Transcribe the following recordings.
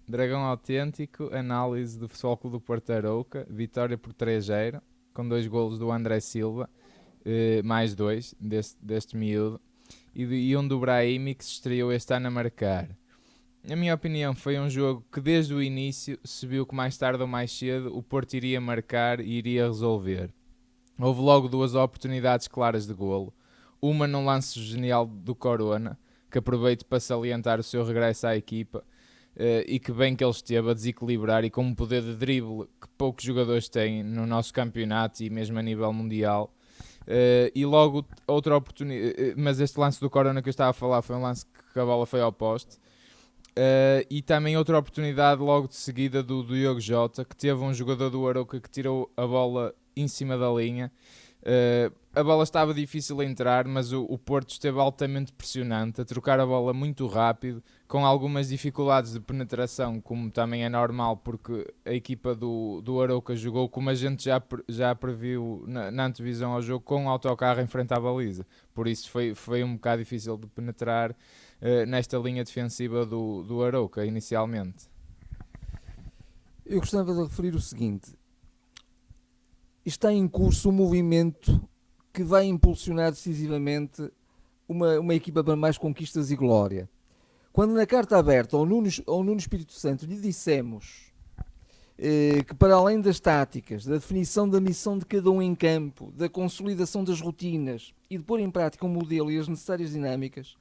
Dragão Autêntico, análise do Futebol Clube do Porto Arouca, vitória por 3-0, com 2 golos do André Silva, mais 2 deste miúdo, e um do Brahimi que se estreou este ano a marcar. Na minha opinião, foi um jogo que desde o início se viu que mais tarde ou mais cedo o Porto iria marcar e iria resolver. Houve logo 2 oportunidades claras de golo, uma num lance genial do Corona, que aproveito para salientar o seu regresso à equipa, e que bem que ele esteve a desequilibrar e com um poder de drible que poucos jogadores têm no nosso campeonato e mesmo a nível mundial. E logo outra oportunidade, mas este lance do Corona que eu estava a falar foi um lance que a bola foi ao poste. E também outra oportunidade logo de seguida do Diogo Jota, que teve um jogador do Arouca que tirou a bola em cima da linha. A bola estava difícil a entrar, mas o Porto esteve altamente pressionante, a trocar a bola muito rápido, com algumas dificuldades de penetração, como também é normal, porque a equipa do Arouca jogou, como a gente já previu na antevisão ao jogo, com o autocarro em frente à baliza. Por isso foi um bocado difícil de penetrar nesta linha defensiva do Arouca, inicialmente. Eu gostava de referir o seguinte: está em curso um movimento que vai impulsionar decisivamente uma equipa para mais conquistas e glória. Quando na carta aberta ao Nuno Espírito Santo lhe dissemos que para além das táticas, da definição da missão de cada um em campo, da consolidação das rotinas e de pôr em prática um modelo e as necessárias dinâmicas,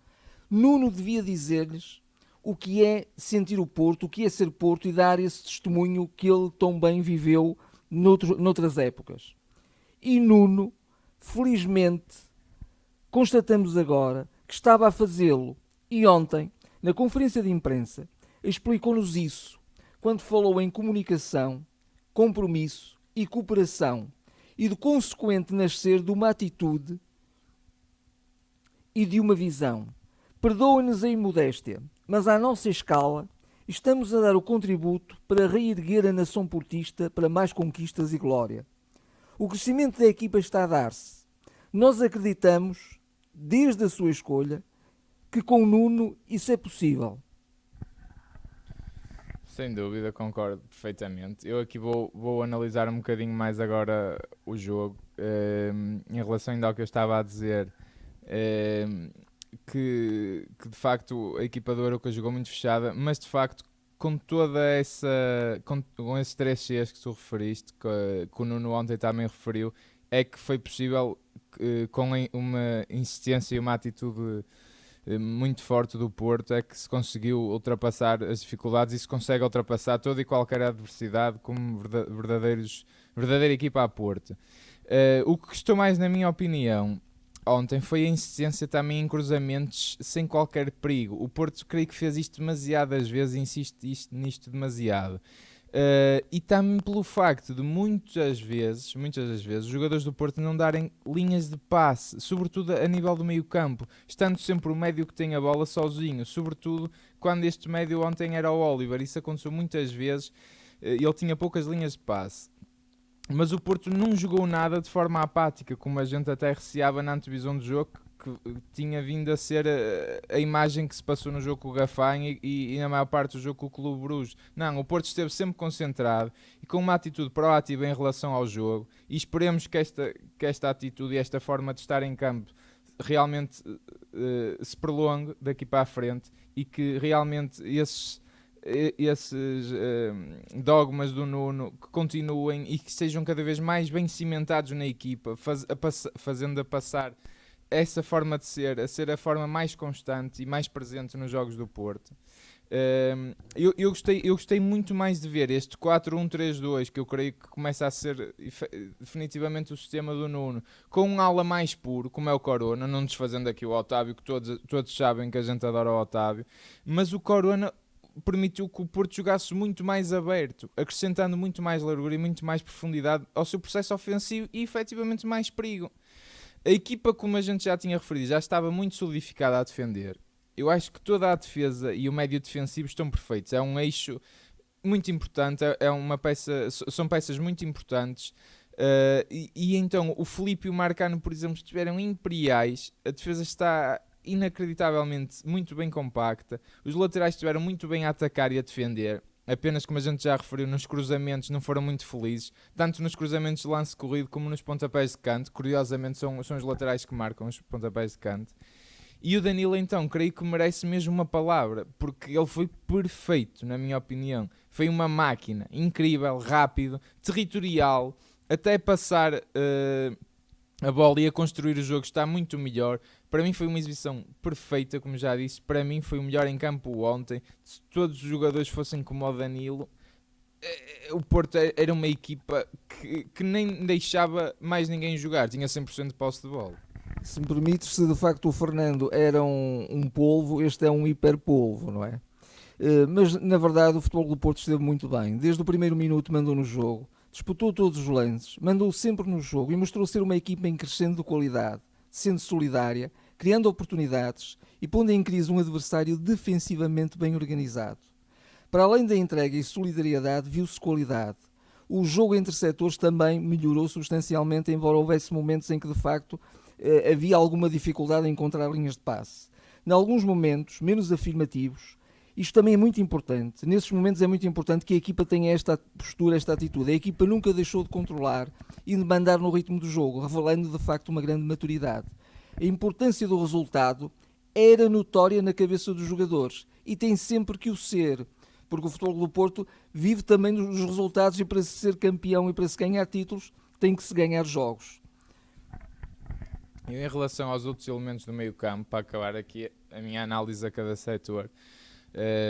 Nuno devia dizer-lhes o que é sentir o Porto, o que é ser Porto e dar esse testemunho que ele tão bem viveu noutras épocas. E Nuno, felizmente, constatamos agora que estava a fazê-lo, e ontem, na conferência de imprensa, explicou-nos isso, quando falou em comunicação, compromisso e cooperação, e do consequente nascer de uma atitude e de uma visão. Perdoem-nos a imodéstia, mas à nossa escala estamos a dar o contributo para reerguer a nação portista para mais conquistas e glória. O crescimento da equipa está a dar-se. Nós acreditamos, desde a sua escolha, que com o Nuno isso é possível. Sem dúvida, concordo perfeitamente. Eu aqui vou analisar um bocadinho mais agora o jogo, em relação ainda ao que eu estava a dizer, que de facto a equipa do Arouca jogou muito fechada, mas de facto com toda essa, com esses 3 Cs que tu referiste, que o Nuno ontem também referiu, é que foi possível, com uma insistência e uma atitude muito forte do Porto, é que se conseguiu ultrapassar as dificuldades e se consegue ultrapassar toda e qualquer adversidade como verdadeira equipa a Porto. O que gostou mais, na minha opinião, ontem foi a insistência também em cruzamentos sem qualquer perigo. O Porto creio que fez isto demasiadas vezes, insiste nisto demasiado. E também pelo facto de muitas das vezes, os jogadores do Porto não darem linhas de passe, sobretudo a nível do meio campo, estando sempre o médio que tem a bola sozinho, sobretudo quando este médio ontem era o Oliver. Isso aconteceu muitas vezes, ele tinha poucas linhas de passe. Mas o Porto não jogou nada de forma apática, como a gente até receava na antevisão do jogo, que tinha vindo a ser a imagem que se passou no jogo com o Gafanha e na maior parte do jogo com o Clube Bruges. Não, o Porto esteve sempre concentrado e com uma atitude proativa em relação ao jogo, e esperemos que esta atitude e esta forma de estar em campo realmente se prolongue daqui para a frente, e que realmente esses dogmas do Nuno que continuem e que sejam cada vez mais bem cimentados na equipa, fazendo a passar essa forma de ser, a ser a forma mais constante e mais presente nos jogos do Porto. Eu gostei muito mais de ver este 4-1-3-2, que eu creio que começa a ser definitivamente o sistema do Nuno, com um ala mais puro, como é o Corona, não desfazendo aqui o Otávio, que todos sabem que a gente adora o Otávio, mas o Corona permitiu que o Porto jogasse muito mais aberto, acrescentando muito mais largura e muito mais profundidade ao seu processo ofensivo e efetivamente mais perigo. A equipa, como a gente já tinha referido, já estava muito solidificada a defender. Eu acho que toda a defesa e o médio defensivo estão perfeitos. É um eixo muito importante, são peças muito importantes. E então o Filipe e o Marcano, por exemplo, estiveram imperiais. A defesa está inacreditavelmente muito bem compacta. Os laterais estiveram muito bem a atacar e a defender. apenas como a gente já referiu, nos cruzamentos não foram muito felizes, tanto nos cruzamentos de lance corrido como nos pontapés de canto. Curiosamente são os laterais que marcam os pontapés de canto. E o Danilo, então, creio que merece mesmo uma palavra, porque ele foi perfeito, na minha opinião. Foi uma máquina, incrível, rápido, territorial, até passar a bola e a construir o jogo está muito melhor. Para mim foi uma exibição perfeita, como já disse. Para mim foi o melhor em campo ontem. Se todos os jogadores fossem como o Danilo, o Porto era uma equipa que nem deixava mais ninguém jogar. Tinha 100% de posse de bola. Se me permites, se de facto o Fernando era um polvo, este é um hiperpolvo, não é? Mas na verdade o futebol do Porto esteve muito bem. Desde o primeiro minuto mandou no jogo, disputou todos os lances, mandou sempre no jogo e mostrou ser uma equipa em crescendo de qualidade, sendo solidária, criando oportunidades e pondo em crise um adversário defensivamente bem organizado. Para além da entrega e solidariedade, viu-se qualidade. O jogo entre setores também melhorou substancialmente, embora houvesse momentos em que de facto havia alguma dificuldade em encontrar linhas de passe. Em alguns momentos, menos afirmativos, isto também é muito importante. Nesses momentos é muito importante que a equipa tenha esta postura, esta atitude. A equipa nunca deixou de controlar e de mandar no ritmo do jogo, revelando de facto uma grande maturidade. A importância do resultado era notória na cabeça dos jogadores e tem sempre que o ser, porque o futebol do Porto vive também dos resultados e para se ser campeão e para se ganhar títulos tem que se ganhar jogos. E em relação aos outros elementos do meio campo, para acabar aqui a minha análise a cada setor,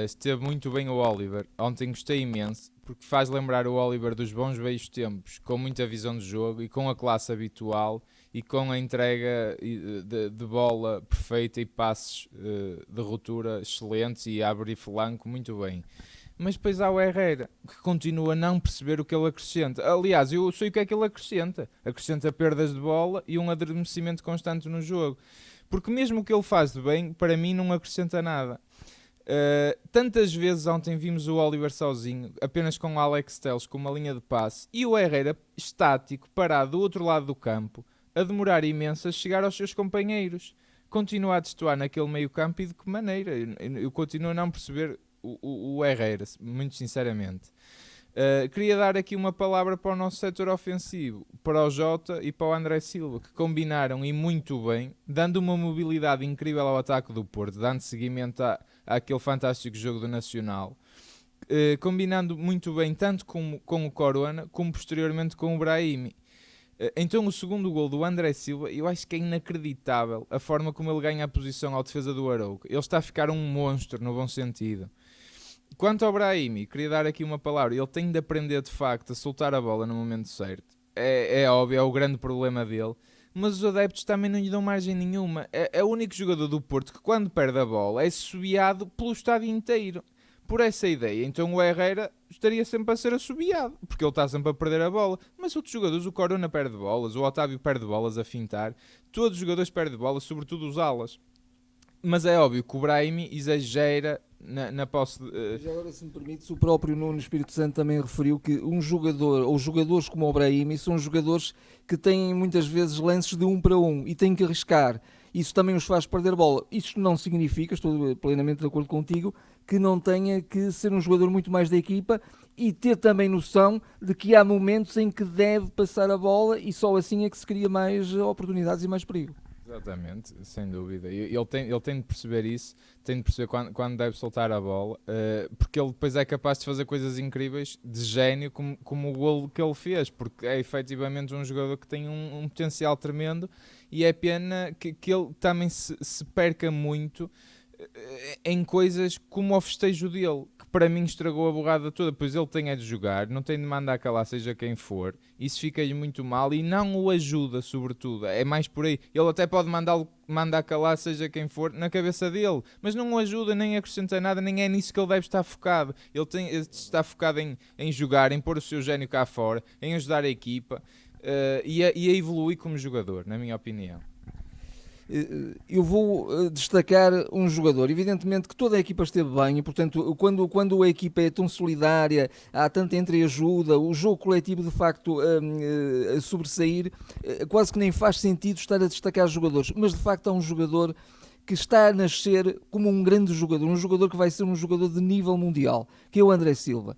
esteve muito bem o Oliver. Ontem gostei imenso, porque faz lembrar o Oliver dos bons velhos tempos, com muita visão de jogo e com a classe habitual e com a entrega de bola perfeita e passes de ruptura excelentes e a abrir flanco muito bem. Mas depois há o Herrera, que continua a não perceber o que ele acrescenta. Aliás, eu sei o que é que ele acrescenta. Acrescenta perdas de bola e um adormecimento constante no jogo. Porque mesmo o que ele faz de bem, para mim não acrescenta nada. Tantas vezes ontem vimos o Oliver sozinho, apenas com o Alex Telles com uma linha de passe, e o Herrera estático, parado do outro lado do campo, a demorar imenso a chegar aos seus companheiros. Continua a destoar naquele meio campo e de que maneira? Eu continuo a não perceber o Herrera, muito sinceramente. Queria dar aqui uma palavra para o nosso setor ofensivo, para o Jota e para o André Silva, que combinaram e muito bem, dando uma mobilidade incrível ao ataque do Porto, dando seguimento àquele fantástico jogo do Nacional, combinando muito bem tanto com o Corona, como posteriormente com o Brahimi. Então o segundo gol do André Silva, eu acho que é inacreditável a forma como ele ganha a posição ao defesa do Arouca. Ele está a ficar um monstro, no bom sentido. Quanto ao Brahimi, queria dar aqui uma palavra. Ele tem de aprender de facto a soltar a bola no momento certo. É óbvio, é o grande problema dele. Mas os adeptos também não lhe dão margem nenhuma. É o único jogador do Porto que quando perde a bola é assobiado pelo estádio inteiro. Por essa ideia, então o Herrera estaria sempre a ser assobiado, porque ele está sempre a perder a bola. Mas outros jogadores, o Corona perde bolas, o Otávio perde bolas a fintar. Todos os jogadores perdem bolas, sobretudo os alas. Mas é óbvio que o Brahimi exagera na posse de... Já agora, se me permites, o próprio Nuno Espírito Santo também referiu que um jogador, ou jogadores como o Brahimi, são jogadores que têm muitas vezes lances de 1 para 1 e têm que arriscar. Isso também os faz perder bola. Isto não significa, estou plenamente de acordo contigo, que não tenha que ser um jogador muito mais da equipa e ter também noção de que há momentos em que deve passar a bola e só assim é que se cria mais oportunidades e mais perigo. Exatamente, sem dúvida. Ele tem de perceber isso, tem de perceber quando deve soltar a bola, porque ele depois é capaz de fazer coisas incríveis de gênio, como o golo que ele fez, porque é efetivamente um jogador que tem um potencial tremendo e é pena que ele também se perca muito em coisas como o festejo dele, que para mim estragou a borrada toda, pois ele tem de jogar, não tem de mandar calar seja quem for, isso fica-lhe muito mal e não o ajuda, sobretudo, é mais por aí. Ele até pode mandar calar seja quem for na cabeça dele, mas não o ajuda, nem acrescenta nada, nem é nisso que ele deve estar focado. Ele está focado em jogar, em pôr o seu gênio cá fora, em ajudar a equipa e a evoluir como jogador, na minha opinião. Eu vou destacar um jogador. Evidentemente que toda a equipa esteve bem e, portanto, quando a equipa é tão solidária, há tanta entreajuda, o jogo coletivo de facto a sobressair, quase que nem faz sentido estar a destacar jogadores. Mas de facto há um jogador que está a nascer como um grande jogador, um jogador que vai ser um jogador de nível mundial, que é o André Silva.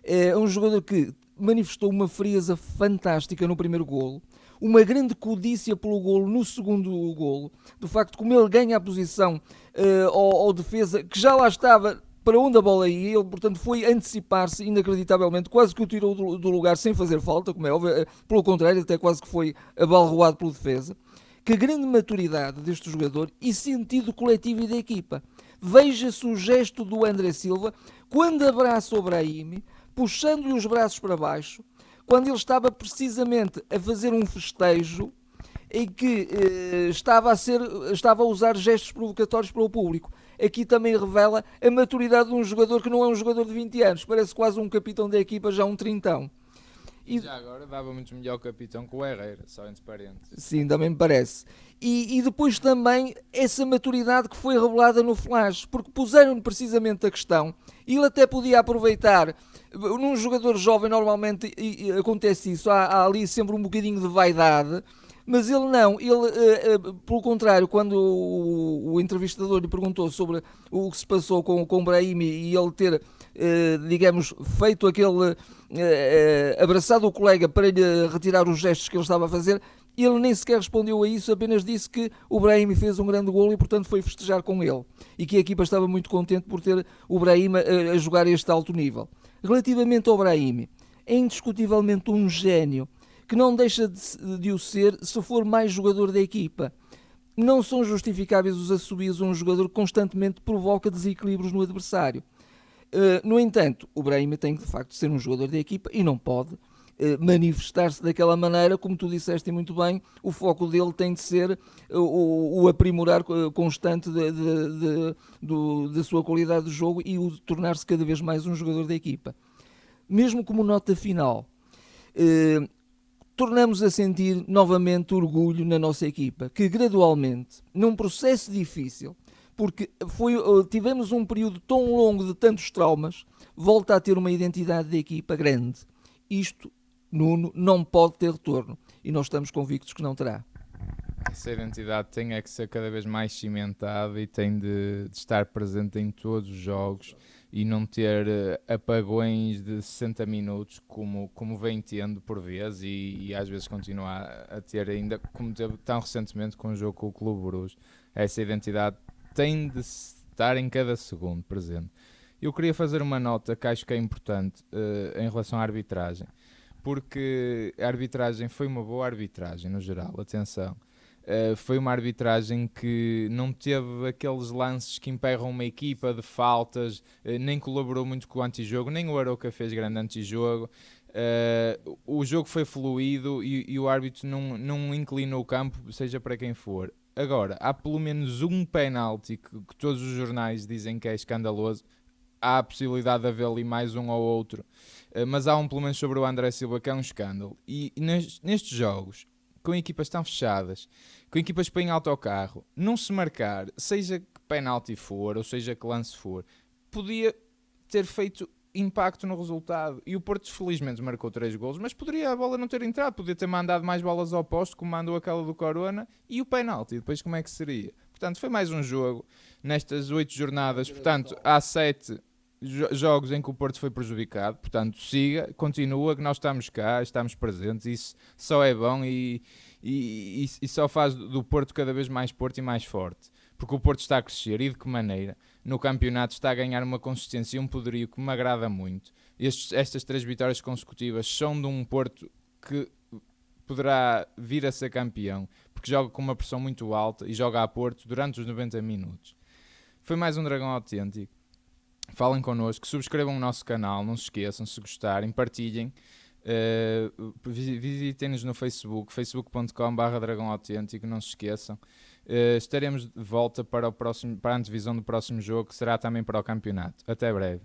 É um jogador que manifestou uma frieza fantástica no primeiro golo, uma grande codícia pelo golo no segundo golo, do facto de como ele ganha a posição ao defesa, que já lá estava para onde a bola ia, ele portanto foi antecipar-se inacreditavelmente, quase que o tirou do lugar sem fazer falta, como é óbvio, pelo contrário, até quase que foi abalroado pelo defesa. Que grande maturidade deste jogador e sentido coletivo e da equipa. Veja-se o gesto do André Silva quando abraça o Brahimi, puxando-lhe os braços para baixo, quando ele estava precisamente a fazer um festejo em que estava a usar gestos provocatórios para o público. Aqui também revela a maturidade de um jogador que não é um jogador de 20 anos, parece quase um capitão da equipa, já um trintão. E já agora dava muito melhor o capitão que o Herrera, só entre parênteses. Sim, também me parece. E depois também essa maturidade que foi revelada no Flash, porque puseram-lhe precisamente a questão, e ele até podia aproveitar, num jogador jovem normalmente acontece isso, há ali sempre um bocadinho de vaidade, mas ele não, ele pelo contrário, quando o entrevistador lhe perguntou sobre o que se passou com o Brahimi e ele ter, digamos, feito aquele, abraçado o colega para lhe retirar os gestos que ele estava a fazer, ele nem sequer respondeu a isso, apenas disse que o Brahimi fez um grande golo e portanto foi festejar com ele, e que a equipa estava muito contente por ter o Brahimi a jogar a este alto nível. Relativamente ao Brahimi, é indiscutivelmente um gênio, que não deixa de o ser se for mais jogador da equipa. Não são justificáveis os assobios a um jogador que constantemente provoca desequilíbrios no adversário. No entanto, o Brahimi tem de facto de ser um jogador da equipa e não pode manifestar-se daquela maneira, como tu disseste muito bem, o foco dele tem de ser o aprimorar constante da sua qualidade de jogo e o tornar-se cada vez mais um jogador da equipa. Mesmo como nota final, tornamos a sentir novamente orgulho na nossa equipa, que gradualmente, num processo difícil, porque tivemos um período tão longo de tantos traumas, volta a ter uma identidade de equipa grande. Isto, Nuno, não pode ter retorno e nós estamos convictos que não terá. Essa identidade tem que ser cada vez mais cimentada e tem de estar presente em todos os jogos e não ter apagões de 60 minutos como vem tendo por vezes e às vezes continua a ter ainda, como teve tão recentemente com o jogo com o Clube Bruges. Essa identidade tem de estar em cada segundo presente. Eu queria fazer uma nota que acho que é importante em relação à arbitragem, porque a arbitragem foi uma boa arbitragem no geral, atenção. Foi uma arbitragem que não teve aqueles lances que emperram uma equipa de faltas, nem colaborou muito com o antijogo, nem o Arouca fez grande antijogo. O jogo foi fluido e o árbitro não inclinou o campo, seja para quem for. Agora, há pelo menos um penalti que todos os jornais dizem que é escandaloso. Há a possibilidade de haver ali mais um ou outro, mas há um pelo menos sobre o André Silva que é um escândalo. E nestes jogos, com equipas tão fechadas, com equipas que põem autocarro, não se marcar, seja que penalti for, ou seja que lance for, podia ter feito impacto no resultado. E o Porto felizmente marcou 3 golos, mas poderia a bola não ter entrado, podia ter mandado mais bolas ao posto, como mandou aquela do Corona, e o penalti, depois como é que seria? Portanto, foi mais um jogo nestas 8 jornadas, portanto, há 7 jogos em que o Porto foi prejudicado, portanto siga, continua, que nós estamos cá, estamos presentes, isso só é bom e só faz do Porto cada vez mais Porto e mais forte, porque o Porto está a crescer e de que maneira? No campeonato está a ganhar uma consistência e um poderio que me agrada muito. Estas 3 vitórias consecutivas são de um Porto que poderá vir a ser campeão, porque joga com uma pressão muito alta e joga a Porto durante os 90 minutos. Foi mais um Dragão Autêntico. Falem connosco, subscrevam o nosso canal, não se esqueçam, se gostarem, partilhem, visitem-nos no Facebook, facebook.com/Dragão Autêntico, não se esqueçam. Estaremos de volta para a antevisão do próximo jogo, que será também para o campeonato. Até breve.